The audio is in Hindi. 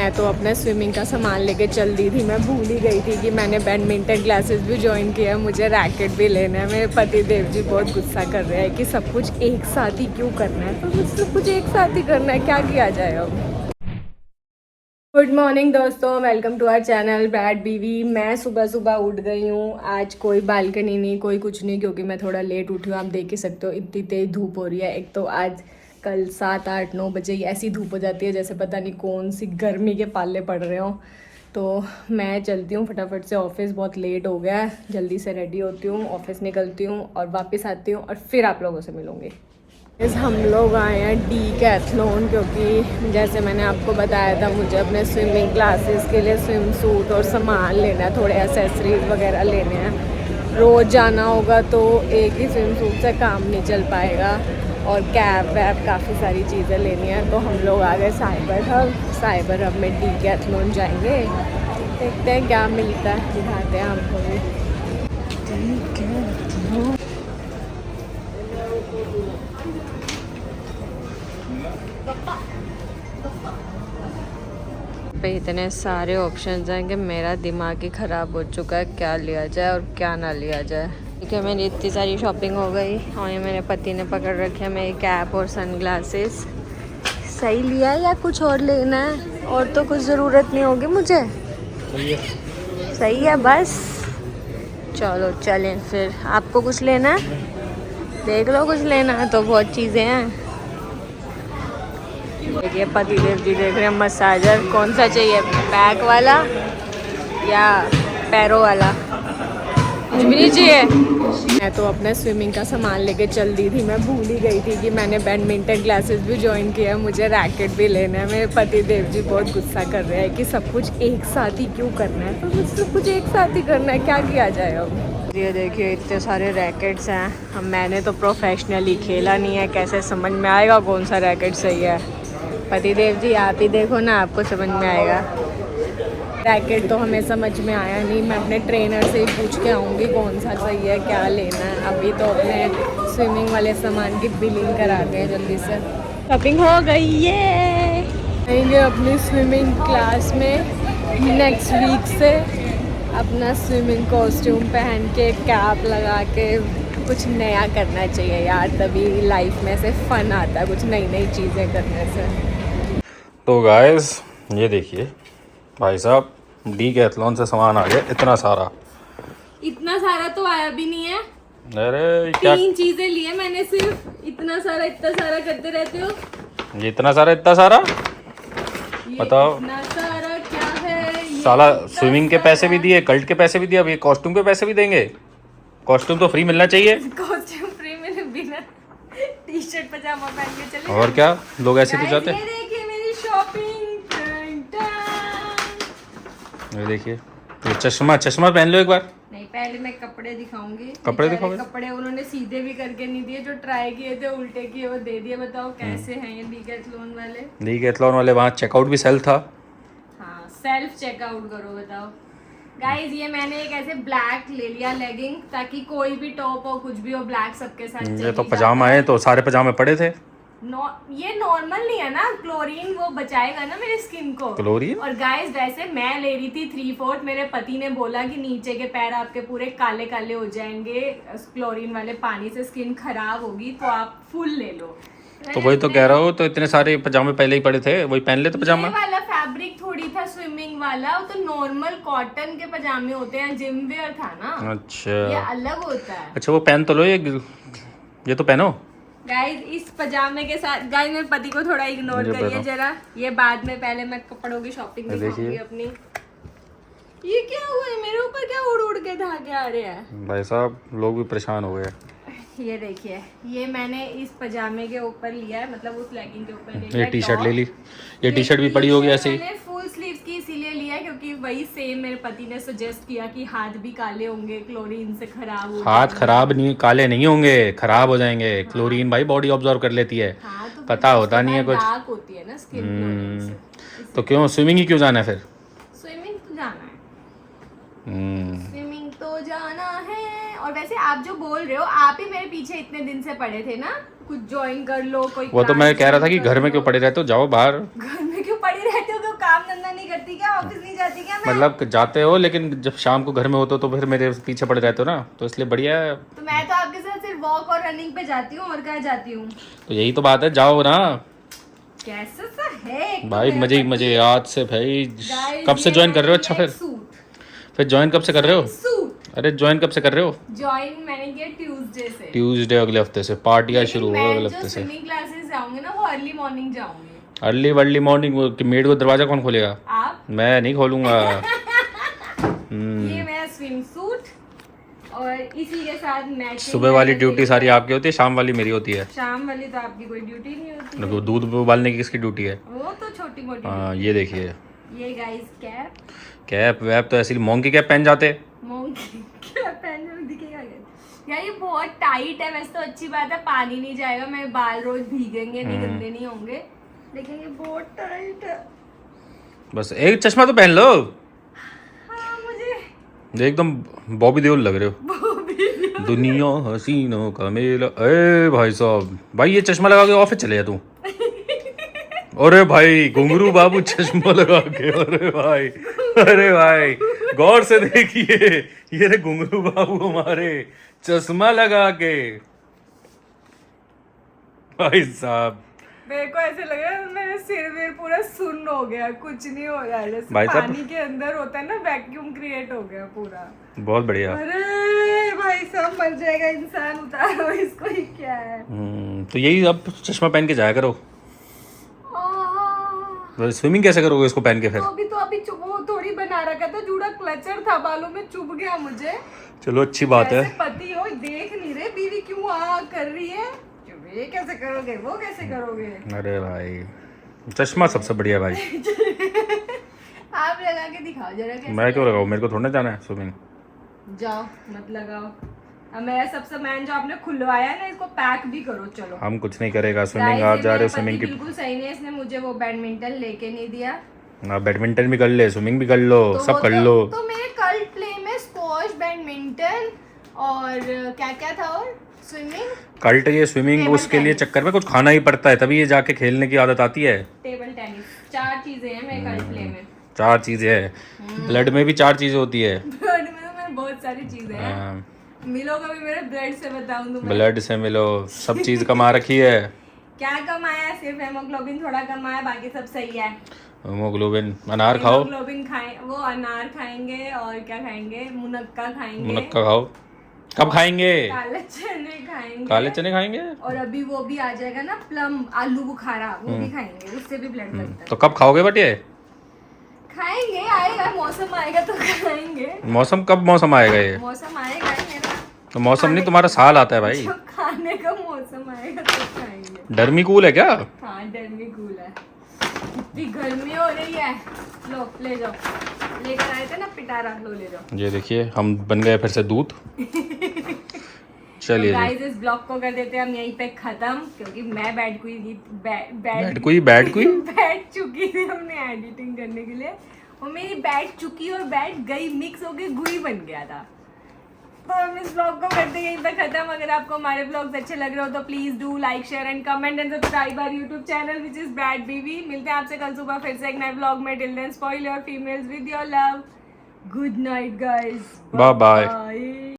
मैं तो अपना स्विमिंग का सामान लेके चल दी थी। मैं भूल ही गई थी कि मैंने बैडमिंटन क्लासेस भी ज्वाइन किया है, मुझे रैकेट भी लेना है। मेरे पति देव जी बहुत गुस्सा कर रहे हैं कि सब कुछ एक साथ ही क्यों करना है, तो सब कुछ एक साथ ही करना है, क्या किया जाए अब। गुड मॉर्निंग दोस्तों, वेलकम टू आवर चैनल ब्रैड बीवी। मैं सुबह सुबह उठ गई हूँ। आज कोई बालकनी नहीं, कोई कुछ नहीं, क्योंकि मैं थोड़ा लेट उठी हूँ। आप देख ही सकते हो इतनी तेज़ धूप हो रही है। एक तो आज कल 7, 8, 9 बजे ऐसी धूप हो जाती है जैसे पता नहीं कौन सी गर्मी के पाले पड़ रहे हो। तो मैं चलती हूँ फटाफट से ऑफिस, बहुत लेट हो गया है। जल्दी से रेडी होती हूँ, ऑफिस निकलती हूँ और वापस आती हूँ और फिर आप लोगों से मिलूँगी। हम लोग आए हैं डीकैथलॉन, क्योंकि जैसे मैंने आपको बताया था मुझे अपने स्विमिंग क्लासेस के लिए स्विम सूट और सामान लेना है, थोड़े एसेसरीज वगैरह लेने हैं। रोज़ जाना होगा तो एक ही स्विम सूट से काम नहीं चल पाएगा, और कैब वैब काफ़ी सारी चीज़ें लेनी है। तो हम लोग आ गए साइबर हब में डीकैथलॉन जाएंगे। देखते हैं क्या मिलता है, दिखाते हैं आपको भी। पे इतने सारे ऑप्शंस हैं कि मेरा दिमाग ही ख़राब हो चुका है, क्या लिया जाए और क्या ना लिया जाए। ठीक है, मेरी इतनी सारी शॉपिंग हो गई और ये मेरे पति ने पकड़ रखे हैं मेरी कैप और सनग्लासेस। सही लिया है या कुछ और लेना है? और तो कुछ ज़रूरत नहीं होगी मुझे। सही है बस। चलो चलें फिर। आपको कुछ लेना है? देख लो, कुछ लेना है तो बहुत चीज़ें हैं। देखिए पति देव जी देख रहे हैं मसाजर, कौन सा चाहिए, बैक वाला या पैरों वाला? कुछ भी नहीं चाहिए। मैं तो अपना स्विमिंग का सामान लेके चल दी थी। मैं भूल ही गई थी कि मैंने बैडमिंटन क्लासेस भी ज्वाइन किया है, मुझे रैकेट भी लेना है। मेरे पति देव जी बहुत गुस्सा कर रहे हैं कि सब कुछ एक साथ ही क्यों करना है, तो सब कुछ एक साथ ही करना है, क्या किया जाए अब। ये देखिए इतने सारे रैकेट्स हैं। अब मैंने तो प्रोफेशनली खेला नहीं है, कैसे समझ में आएगा कौन सा रैकेट सही है। पति देव जी आप ही देखो ना, आपको समझ में आएगा। रैकेट तो हमें समझ में आया नहीं, मैं अपने ट्रेनर से ही पूछ के आऊँगी कौन सा सही है, क्या लेना है। अभी तो अपने स्विमिंग वाले सामान की बिलिंग कराते हैं जल्दी से। शॉपिंग हो गई ये। आएंगे अपनी स्विमिंग क्लास में नेक्स्ट वीक से। अपना स्विमिंग कॉस्ट्यूम पहन के, कैप लगा के कुछ नया करना चाहिए यार, तभी लाइफ में से फन आता है, कुछ नई नई चीज़ें करने से। तो गाइस ये देखिए भाई साहब, डीकैथलॉन से सामान आ गया इतना सारा। इतना सारा तो आया भी नहीं है। अरे क्या 3 चीजें लिए मैंने सिर्फ। इतना सारा करते रहते हो। ये इतना सारा बताओ। इतना सारा क्या है ये? साला स्विमिंग के पैसे भी दिए, कल्ट के पैसे भी दिए, अब ये कॉस्ट्यूम के पैसे भी देंगे। कॉस्ट्यूम तो फ्री मिलना चाहिए। कॉस्ट्यूम फ्री में बिना टी शर्ट पजामा पहन के चले। और क्या, लोग ऐसे तो जाते। ये देखिए मेरी शॉपिंग। ये देखिए, ये चश्मा पहन लो एक बार। नहीं, पहले मैं कपड़े दिखाऊंगी। कपड़े दिखाओगे? कपड़े उन्होंने सीधे भी करके नहीं दिए, जो ट्राई किए थे उल्टे किए वो दे दिए। बताओ कैसे हैं ये डीकैथलॉन वाले। डीकैथलॉन वाले वहाँ चेकआउट भी सेल था। हाँ, सेल्फ चेकआउट करो। बताओ गाइज, ये मैंने एक ऐसे ब्लैक ले लिया लेगिंग, ताकि कोई भी टॉप हो कुछ भी हो ब्लैक सबके साथ। ये तो पजामा है, तो सारे पजामे पड़े थे। ये नॉर्मल नहीं है ना, क्लोरीन वो बचाएगा ना मेरी स्किन को। क्लोरीन? और गाइस वैसे मैं ले रही थी 3/4, मेरे पति ने बोला कि नीचे के पैर आपके पूरे काले काले हो जाएंगे क्लोरीन वाले पानी से, स्किन खराब होगी, तो आप फुल ले लो। तो वही तो कह रहा हूँ, तो इतने सारे पजामे पहले ही पड़े थे, वही पहन लेते पजामा। ये वाला फैब्रिक थोड़ी था स्विमिंग वाला, वो तो नॉर्मल कॉटन के पजामे होते हैं, जिम वेयर था ना। अच्छा, ये अलग होता है। अच्छा वो पहन तो लो, ये तो पहनो। गाइस इस पजामे के साथ, गाइस मेरे पति को थोड़ा इग्नोर करिए जरा, ये बाद में, पहले मैं कपड़ों की शॉपिंग दिखाऊंगी अपनी। ये क्या हुआ है मेरे ऊपर, क्या उड़ उड़ के धागे आ रहे हैं? भाई साहब लोग भी परेशान हो गए। ये देखिए, ये मैंने इस पजामे के ऊपर लिया है, मतलब उस लेगिंग के ऊपर ले लिया। ये टी शर्ट ले ली, ये टी शर्ट भी पड़ी होगी ऐसे ही। मैंने फुल स्लीव्स की इसीलिए लिया है क्योंकि वही सेम मेरे पति ने सजेस्ट किया कि हाथ भी काले होंगे क्लोरीन से, खराब हो हाथ खराब नहीं, काले नहीं होंगे, खराब हो जाएंगे। क्लोरीन भाई बॉडी ऑब्जर्व कर लेती है। हाँ, तो पता होता नहीं है कुछ। डार्क होती है ना स्किन क्लोरीन से। तो क्यों स्विमिंग ही क्यों जाना है फिर? स्विमिंग तो जाना है। स्विमिंग तो जाना है। और वैसे आप जो बोल रहे हो, आप ही मेरे पीछे इतने दिन से पड़े थे ना, कुछ ज्वाइन कर लो कोई। वो तो मैं कह रहा था कि घर में क्यों पड़े रहते हो, जाओ बाहर। घर में क्यों पड़े पड़ी रहती हो, क्यों काम धंधा नहीं करती क्या? ऑफिस नहीं जाती क्या मैं? मतलब जाते हो लेकिन जब शाम को घर में होते हो तो फिर मेरे पीछे पड़े रहते हो ना, तो इसलिए बढ़िया है। तो मैं तो आपके साथ सिर्फ वॉक और रनिंग पे जाती हूँ, और कहाँ जाती हूँ? तो यही तो बात है, जाओ ना कैसा सा है एक तो भाई, मेरा मजे ही पति। मजे आज से भाई। Guys, कब से ये ज्वाइन कर रहे हो? मैंने अच्छा लिया एक फिर सूट। फिर ज्वाइन कब से कर रहे हो? सूट अरे ज्वाइन कब से कर रहे हो? ज्वाइन मैंने किया ट्यूसडे से। ट्यूसडे अगले हफ्ते से पार्टियां लेकिन शुरू हो मैं अगले जो हफ्ते से। स्विमिंग क्लासेस जाऊंगी ना, वो अर्ली मॉर्निंग जाऊंगी। Early morning? मेड को दरवाजा कौन खोलेगा? आप? मैं नहीं खोलूंगा। ये मेरा स्विम सूट, और इसी के साथ मैचिंग। सुबह वाली ड्यूटी सारी आपकी होती है, शाम वाली मेरी होती है। शाम वाली तो आपकी कोई ड्यूटी नहीं होती है। देखो, दूध उबालने की किसकी ड्यूटी है? वो तो छोटी मोटी। हाँ ये देखिए, ये गाइस कैप, कैप वैप तो ऐसी मोंकी कैप पहन जाते। मोंकी कैप पहनने में दिखेगा क्या? यार ये बहुत टाइट है। वैसे तो अच्छी बात है, पानी नहीं जाएगा, मेरे बाल रोज भीगेंगे नहीं, गंदे नहीं होंगे, लेकिन ये बहुत टाइट है। बस एक चश्मा तो पहन लो। हाँ मुझे एकदम बॉबी देओल लग रहे हो। दुनिया हसीनों का मेला। ए भाई साहब, भाई ये चश्मा लगा के ऑफिस चले जा तू। अरे भाई घुंगरू बाबू चश्मा लगा के, अरे भाई गौर से देखिए, ये रे घुंगरू बाबू हमारे चश्मा लगा के। भाई साहब मेरे को ऐसे लग रहा है मेरा सिर वीर पूरा सुन्न हो गया, कुछ नहीं हो रहा है, जैसे भाई साहब, पानी के अंदर होता है ना, वैक्यूम क्रिएट हो गया पूरा। बहुत बढ़िया। अरे भाई साहब मर जाएगा इंसान, उतारो इसको, ही क्या है? तो यही अब चश्मा पहन के जाया करो। स्विमिंग कैसे करोगे इसको पहन के फिर? तो अभी वो थोड़ी बना रखा था, जूड़ा क्लचर था, बालों में चुभ गया मुझे। चलो अच्छी बात है। ऐसे पति हो, देख नहीं रहे बीवी क्यों आ कर रही है? ये कैसे करोगे, वो कैसे करोगे? अरे भाई चश्मा सबसे बढ़िया भाई। आप लगा के दिखाओ जरा कैसे। मैं क्यों लगाऊं? मेरे को थोड़ा ना जाना है स्विमिंग। जाओ मत लगाओ। अब मेरा सब सामान जो आपने खुलवाया ना, इसको पैक भी करो। चलो हम कुछ नहीं करेगा स्विमिंग। Guys, आप ये जा रहे मेरा हो स्विमिंग पति की? बिल्कुल सही नहीं है, इसने मुझे वो बैडमिंटन लेके नहीं दिया। आप बैडमिंटन भी कर ले, स्विमिंग भी कर लो, तो सब वो कर लो। तो मेरे कल प्ले में स्क्वॉश, बैडमिंटन और क्या क्या था, और स्विमिंग, कल्ट ये स्विमिंग, टेबल उसके लिए टेनिस। चक्कर में कुछ खाना ही पड़ता है, तभी ये जाके खेलने की आदत आती है। टेबल टेनिस, 4 चीजें हैं मेरे कल प्ले में। 4 चीजें है। ब्लड में भी 4 चीजें होती है। ब्लड में तो मेरे बहुत सारी चीजें हैं। हाँ, मिलो कभी मेरे ब्लड से, बताऊं तुम्हें। ब्लड से मिलो, सब चीज कमा रखी है। क्या कमाया? सिर्फ हेमोग्लोबिन थोड़ा कमाया, बाकी सब सही है। हेमोग्लोबिन, अनार खाओ। हेमोग्लोबिन खाए, वो अनार खाएंगे, और क्या खाएंगे, मुनक्का खाएंगे, मुनक्का खाओ। कब खाएंगे? काले चने खाएंगे। काले चने खाएंगे? और अभी वो भी आ जाएगा ना, प्लम, आलू बुखारा, वो भी खाएंगे, उससे भी ब्लड बनता तो कब खाओगे बट ये? है। खाएंगे, आएगा मौसम, आएगा तो खाएंगे। मौसम कब मौसम आएगा ये? मौसम आएगा ही मेरा। तो मौसम नहीं, तुम्हारा साल आता है भाई। जब खाने का मौसम आएगा तो खाएंगे। डर्मी कूल है क्या? हाँ डर्मी कूल है। इतनी गर्मी हो रही है। लो ले जाओ, लेकर आए थे ना पिटारा, लो ले जाओ। ये देखिए हम बन गए फिर से दूध। चलिए तो जी। गाइस इस ब्लॉग को कर देते हैं हम यहीं पे खत्म, क्योंकि मैं बैठ चुकी थी हमने एडिटिंग करने के लिए, और मेरी बैठ चुकी और बैठ गई मिक्स होके गुई बन गया था। तो हम इस ब्लॉग को करते हैं यहीं पे खत्म। अगर आपको हमारे ब्लॉग्स अच्छे लग रहे हो तो please do like, share and comment and subscribe our YouTube channel which is बैड बीवी। मिलते हैं आपसे कल सुबह फिर से एक नए ब्लॉग में। Till then spoil your females with your love. Good night guys, bye bye.